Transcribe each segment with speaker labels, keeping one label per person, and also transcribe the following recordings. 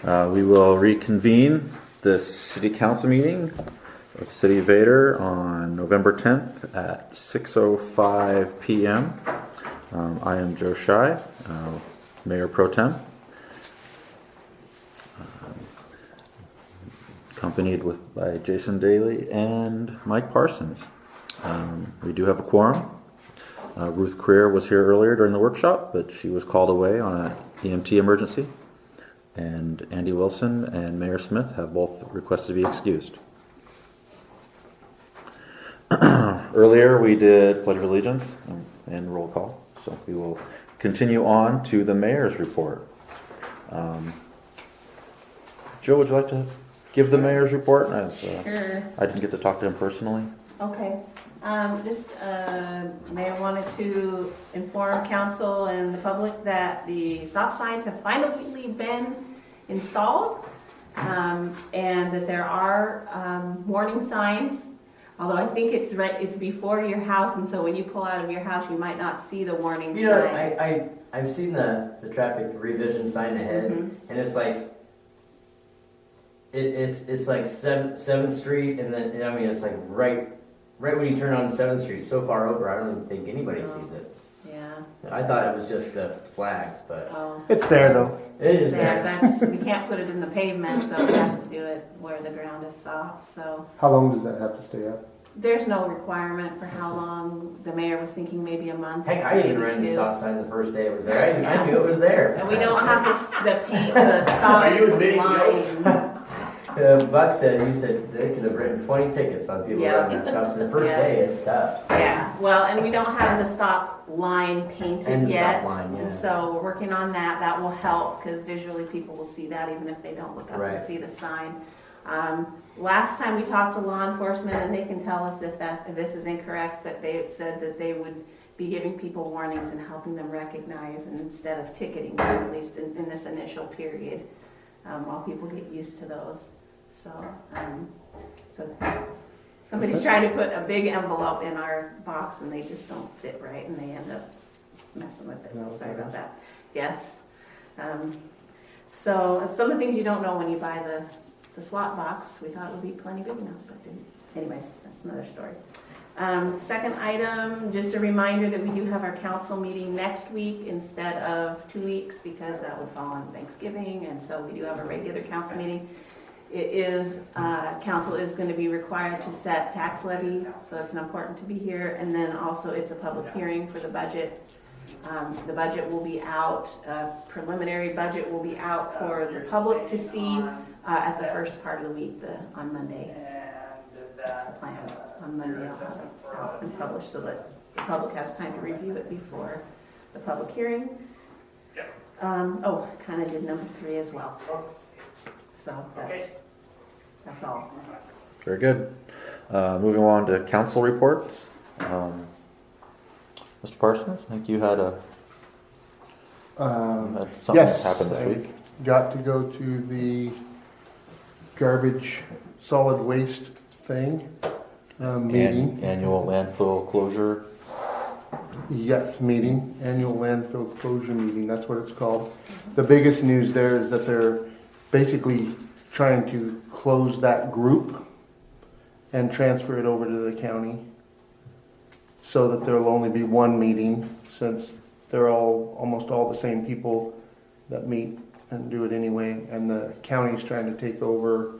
Speaker 1: We will reconvene the City Council meeting of City of Vader on November 10th at 6:05 p.m. I am Joe Shy, Mayor Pro Tem, accompanied by Jason Daly and Mike Parsons. We do have a quorum. Ruth Creer was here earlier during the workshop, but she was called away on an EMT emergency. And Andy Wilson and Mayor Smith have both requested to be excused. Earlier we did Pledge of Allegiance and roll call, so we will continue on to the Mayor's report. Joe, would you like to give the Mayor's report?
Speaker 2: Sure.
Speaker 1: I didn't get to talk to him personally.
Speaker 2: Okay. Mayor wanted to inform council and the public that the stop signs have finally been installed, and that there are warning signs. Although I think it's before your house, and so when you pull out of your house, you might not see the warning sign.
Speaker 3: I've seen the traffic revision sign ahead, and it's like it's like 7th Street, and then it's like right when you turn on 7th Street, so far over, I don't even think anybody sees it.
Speaker 2: Yeah.
Speaker 3: I thought it was just the flags, but
Speaker 4: It's there though.
Speaker 3: it is there.
Speaker 2: We can't put it in the pavement, so we have to do it where the ground is soft. So
Speaker 4: How long does that have to stay up?
Speaker 2: there's no requirement for how long. The mayor was thinking maybe a month.
Speaker 3: Heck, I even ran the
Speaker 2: maybe
Speaker 3: stop sign the first day it was there. I knew it was there.
Speaker 2: And we don't have the stop
Speaker 3: Are you admitting
Speaker 2: line.
Speaker 3: Buck said they could have written 20 tickets on people
Speaker 2: Yeah.
Speaker 3: running that stop. The first day it's tough.
Speaker 2: Yeah, well, and we don't have the stop line painted
Speaker 3: And the
Speaker 2: yet.
Speaker 3: stop line, yeah.
Speaker 2: And so we're working on that. That will help because visually people will see that even if they don't look up
Speaker 3: Right.
Speaker 2: and see the sign. Last time we talked to law enforcement, and they can tell us if this is incorrect, but they had said that they would be giving people warnings and helping them recognize, and instead of ticketing them, at least in this initial period, while people get used to those. So somebody's trying to put a big envelope in our box and they just don't fit right and they end up messing with it.
Speaker 4: No,
Speaker 2: Sorry about that. Yes. So some of the things you don't know when you buy the slot box, we thought it would be plenty big enough, but didn't. Anyways, that's another story. Second item, just a reminder that we do have our council meeting next week instead of 2 weeks because that would fall on Thanksgiving, and so we do have a regular council meeting. It is, council is going to be required to set tax levy, so it's important to be here. And then also it's a public hearing for the budget. The budget will be out, preliminary budget will be out for the public to see at the first part of the week, on Monday. That's the plan. On Monday I'll have it out and published so that the public has time to review it before the public hearing. Kind of did number 3 as well. So that's all.
Speaker 1: Very good. Moving on to council reports. Mr. Parsons, I think you had something
Speaker 4: Yes,
Speaker 1: happen this
Speaker 4: I
Speaker 1: week.
Speaker 4: got to go to the garbage solid waste thing meeting.
Speaker 1: Annual landfill closure.
Speaker 4: Yes, meeting, annual landfill closure meeting, that's what it's called. The biggest news there is that they're basically trying to close that group and transfer it over to the county so that there'll only be one meeting since they're almost all the same people that meet and do it anyway. And the county's is going to take over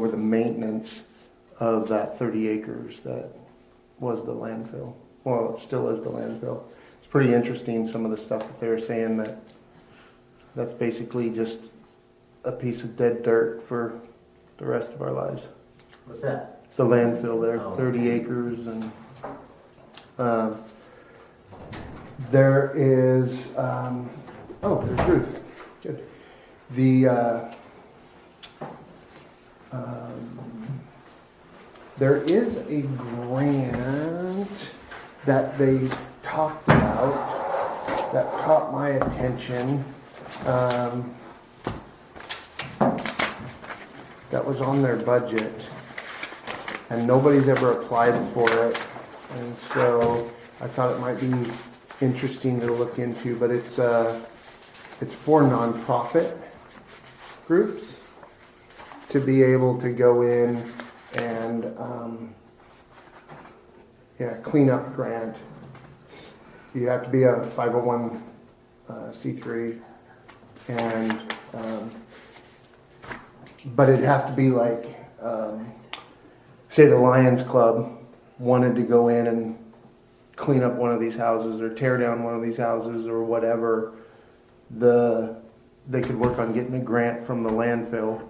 Speaker 4: the maintenance of that 30 acres that was the landfill. Well, it still is the landfill. It's pretty interesting, some of the stuff that they're saying that's basically just a piece of dead dirt for the rest of our lives.
Speaker 3: What's that?
Speaker 4: The landfill there,
Speaker 3: Oh,
Speaker 4: 30 acres, and there is, there's Ruth. Good. There is a grant that they talked about that caught my attention. That was on their budget, and nobody's ever applied for it, and so I thought it might be interesting to look into. But it's for nonprofit, groups to be able to go in and, clean up grant. You have to be a 501c3 and, but it'd have to be like, say the Lions Club wanted to go in and clean up one of these houses or tear down one of these houses or whatever, they could work on getting a grant from the landfill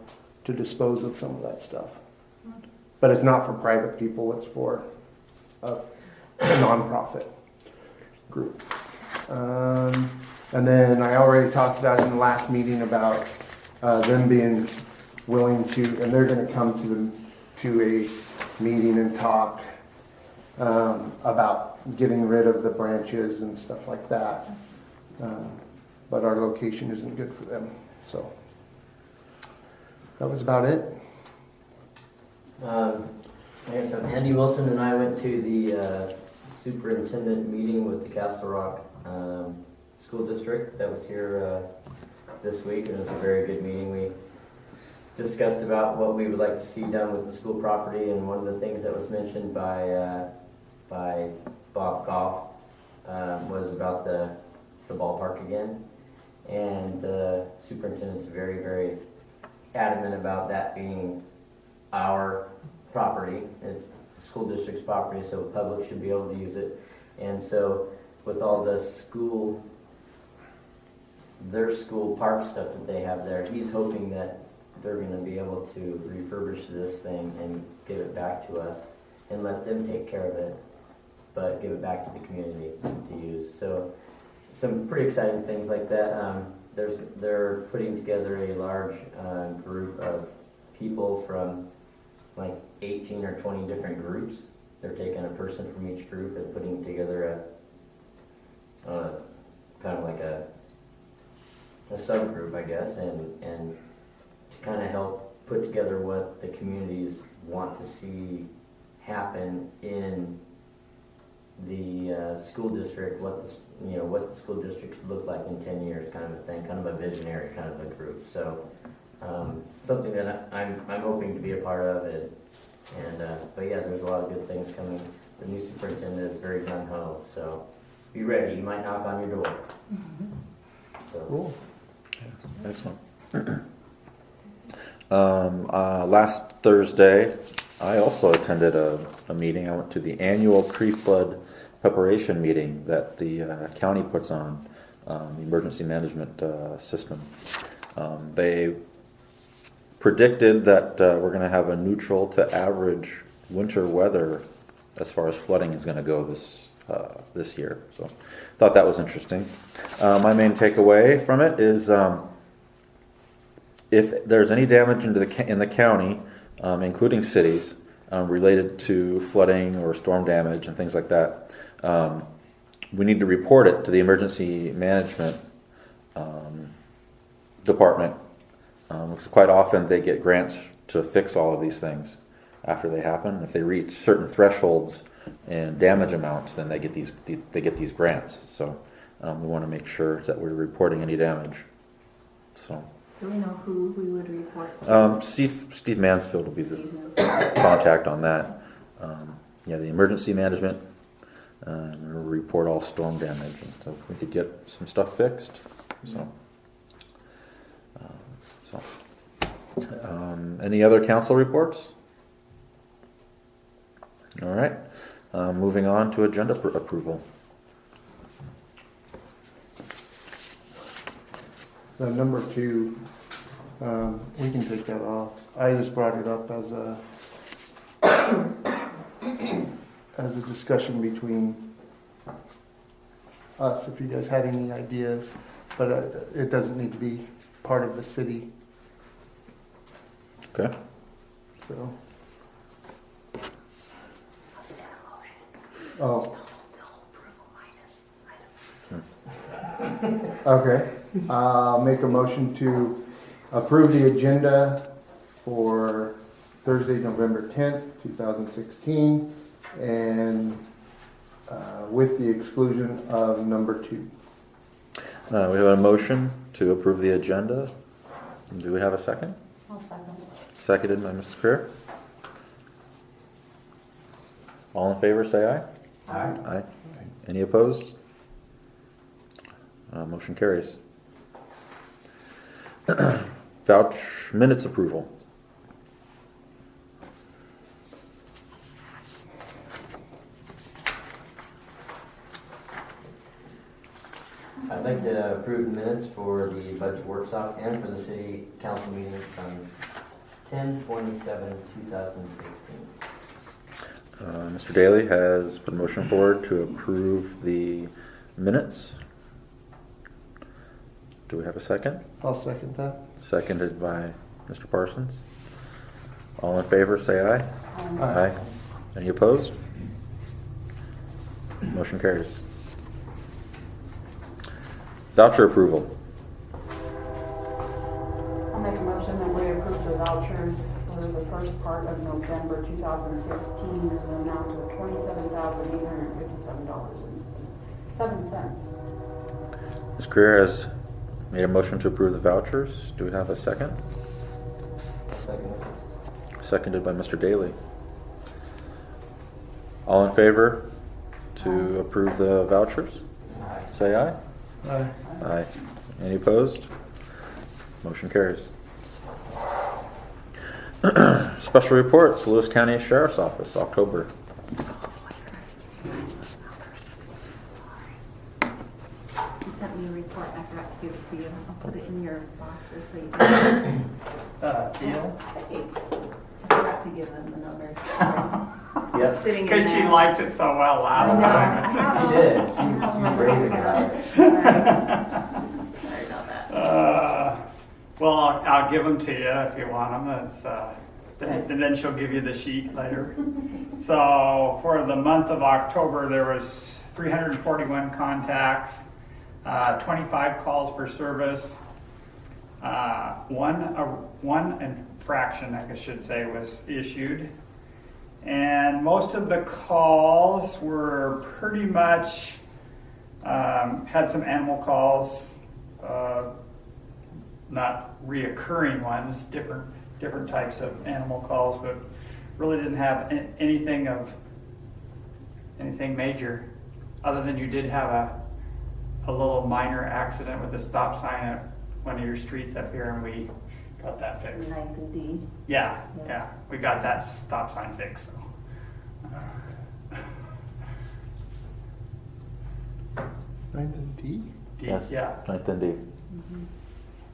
Speaker 4: to dispose of some of that stuff. But it's not for private people, it's for a nonprofit group. And then I already talked about in the last meeting about them being willing to, and they're gonna come to a meeting and talk about getting rid of the branches and stuff like that. But our location isn't good for them, so that was about it.
Speaker 3: Okay, so Andy Wilson and I went to the superintendent meeting with the Castle Rock School District that was here this week, and it was a very good meeting. We discussed about what we would like to see done with the school property, and one of the things that was mentioned by Bob Goff was about the ballpark again. And the superintendent's very, very adamant about that being our property. It's the school district's property, so the public should be able to use it. And so with all the their school park stuff that they have there, he's hoping that they're gonna be able to refurbish this thing and give it back to us and let them take care of it, but give it back to the community to use. So some pretty exciting things like that. They're putting together a large group of people from like 18 or 20 different groups. They're taking a person from each group and putting together a kind of like a subgroup, I guess, and to kind of help put together what the communities want to see happen in the school district, what the school district should look like in 10 years, kind of a thing, kind of a visionary kind of a group. So something that I'm hoping to be a part of it. But yeah, there's a lot of good things coming. The new superintendent is very gung ho, so be ready. He might knock on your door. So.
Speaker 4: Cool.
Speaker 1: Excellent. Last Thursday, I also attended a meeting. I went to the annual pre-flood preparation meeting that the county puts on, the emergency management system. They predicted that we're going to have a neutral to average winter weather as far as flooding is going to go this year. So thought that was interesting. My main takeaway from it is if there's any damage in the county, including cities, related to flooding or storm damage and things like that, we need to report it to the emergency management department, because quite often they get grants to fix all of these things after they happen. If they reach certain thresholds and damage amounts, then they get these grants. So we want to make sure that we're reporting any damage. So.
Speaker 2: Do we know who we would report to?
Speaker 1: Steve Mansfield will be the contact on that. The emergency management, and we'll report all storm damage, and so we could get some stuff fixed. Any other council reports? All right. Moving on to agenda approval.
Speaker 4: So number 2, we can take that off. I just brought it up as a discussion between us, if you guys had any ideas, but it doesn't need to be part of the city.
Speaker 1: Okay.
Speaker 4: So. Oh. Okay. Make a motion to approve the agenda for Thursday, November 10th, 2016, and with the exclusion of number 2.
Speaker 1: We have a motion to approve the agenda. Do we have a second?
Speaker 5: I'll second.
Speaker 1: Seconded by Mrs. Creer. All in favor, say aye.
Speaker 3: Aye.
Speaker 1: Aye. Any opposed? Motion carries. Vouch minutes approval.
Speaker 3: I'd like to approve the minutes for the budget workshop and for the city council meeting from 10/27/2016.
Speaker 1: Mr. Daly has put a motion forward to approve the minutes. Do we have a second?
Speaker 4: I'll second that.
Speaker 1: Seconded by Mr. Parsons. All in favor, say aye. Aye. Any opposed? Motion carries. Voucher approval.
Speaker 5: I'll make a motion that we approve the vouchers for the first part of November 2016 in the amount of $27,857.07.
Speaker 1: Ms. Creer has made a motion to approve the vouchers. Do we have a second?
Speaker 3: Second.
Speaker 1: Seconded by Mr. Daly. All in favor to approve the vouchers?
Speaker 3: Aye.
Speaker 1: Say aye.
Speaker 4: Aye.
Speaker 1: Aye. Any opposed? Motion carries. Special reports, Lewis County Sheriff's Office, October.
Speaker 2: He sent me a report, I forgot to give it to you. I'll put it in your boxes so you can.
Speaker 6: Deal?
Speaker 2: Thanks. I forgot to give them the numbers.
Speaker 3: Yes.
Speaker 2: Sitting in
Speaker 6: Because she
Speaker 2: there.
Speaker 6: liked it so well
Speaker 2: I
Speaker 6: last
Speaker 2: know, I
Speaker 6: time.
Speaker 2: have
Speaker 3: She
Speaker 2: them.
Speaker 3: did.
Speaker 2: I have them
Speaker 3: She
Speaker 2: on
Speaker 3: raved
Speaker 2: the
Speaker 3: about it.
Speaker 2: Sorry about that.
Speaker 6: Well, I'll give them to you if you want them. And then she'll give you the sheet later. So for the month of October, there was 341 contacts, 25 calls for service, one infraction, I should say, was issued. And most of the calls were pretty much, had some animal calls, not reoccurring ones, different types of animal calls, but really didn't have anything major, other than you did have a little minor accident with a stop sign at one of your streets up here, and we got that fixed.
Speaker 2: Ninth and D.
Speaker 6: Yeah, we got that stop sign fixed, so.
Speaker 4: Ninth and D?
Speaker 1: Yes.
Speaker 6: Yeah.
Speaker 1: Ninth and D.
Speaker 4: Is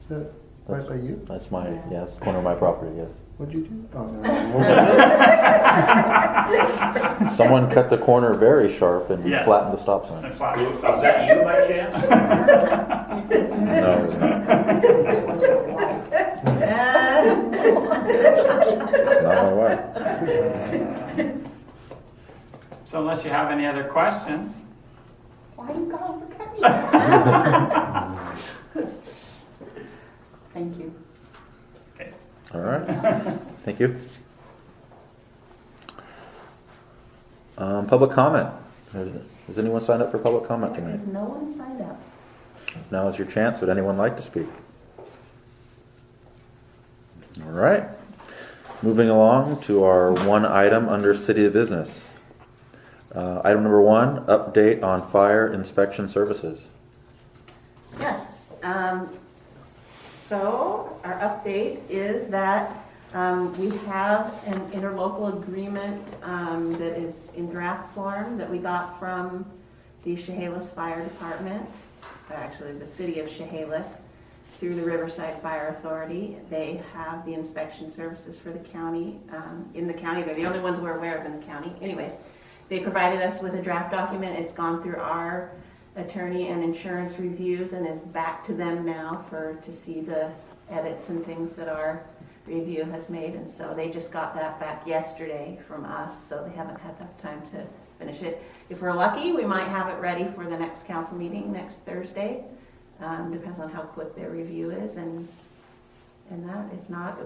Speaker 4: that right by you?
Speaker 1: That's my, yes, corner of my property, yes.
Speaker 4: What'd you do? Oh, no.
Speaker 1: Someone cut the corner very sharp and
Speaker 6: Yes.
Speaker 1: flattened the stop sign.
Speaker 6: And flat-
Speaker 7: Was that you by chance?
Speaker 1: No, it was not. It's not my wife.
Speaker 6: So unless you have any other questions.
Speaker 5: Why you gotta look at me? Thank you.
Speaker 6: Okay.
Speaker 1: All right. Thank you. Public comment. Has anyone signed up for public comment
Speaker 2: There
Speaker 1: tonight?
Speaker 2: is no one signed up.
Speaker 1: Now is your chance. Would anyone like to speak? All right. Moving along to our one item under city of business. Item number 1, update on fire inspection services.
Speaker 2: Yes, so our update is that we have an interlocal agreement that is in draft form that we got from the Chehalis Fire Department, actually the city of Chehalis, through the Riverside Fire Authority. They have the inspection services for the county, in the county. They're the only ones we're aware of in the county. Anyways, they provided us with a draft document. It's gone through our attorney and insurance reviews and is back to them now to see the edits and things that our review has made. And so they just got that back yesterday from us, so they haven't had enough time to finish it. If we're lucky, we might have it ready for the next council meeting next Thursday. Depends on how quick their review is and that. If not,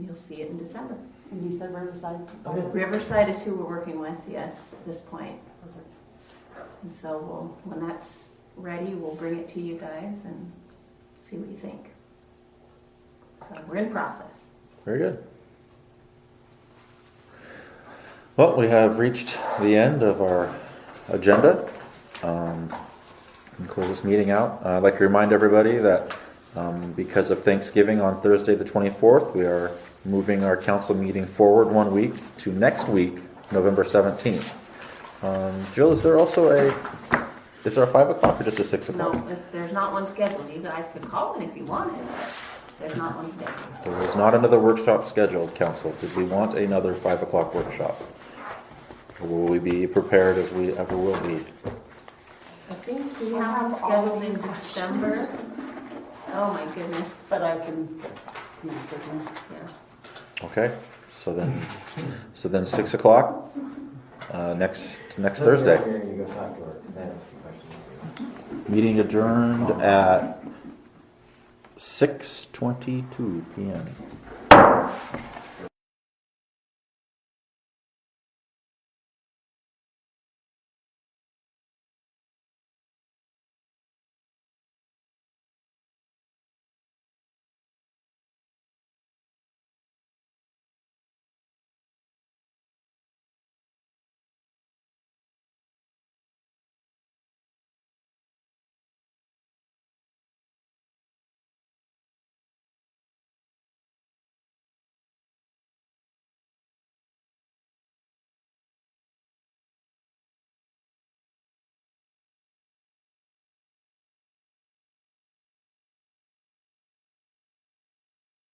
Speaker 2: you'll see it in December.
Speaker 5: And you said Riverside?
Speaker 3: Okay.
Speaker 2: Riverside is who we're working with, yes, at this point. And so when that's ready, we'll bring it to you guys and see what you think. So we're in process.
Speaker 1: Very good. Well, we have reached the end of our agenda. And close this meeting out. I'd like to remind everybody that because of Thanksgiving on Thursday the 24th, we are moving our council meeting forward 1 week to next week, November 17th. Jill, is there also is there a 5 o'clock or just a 6
Speaker 2: No,
Speaker 1: o'clock?
Speaker 2: if there's not one scheduled, you guys could call it if you wanted, but there's not one scheduled.
Speaker 1: There is not another workshop scheduled, council. Did we want another 5 o'clock workshop? Or will we be prepared as we ever will be?
Speaker 2: I think we have one scheduled in December. Oh my goodness,
Speaker 5: But I can, yeah.
Speaker 2: yeah.
Speaker 1: Okay, so then 6 o'clock, next Thursday.
Speaker 3: I'm hearing you go talk to her, 'cause I have a few questions.
Speaker 1: Meeting adjourned at 6:22 p.m.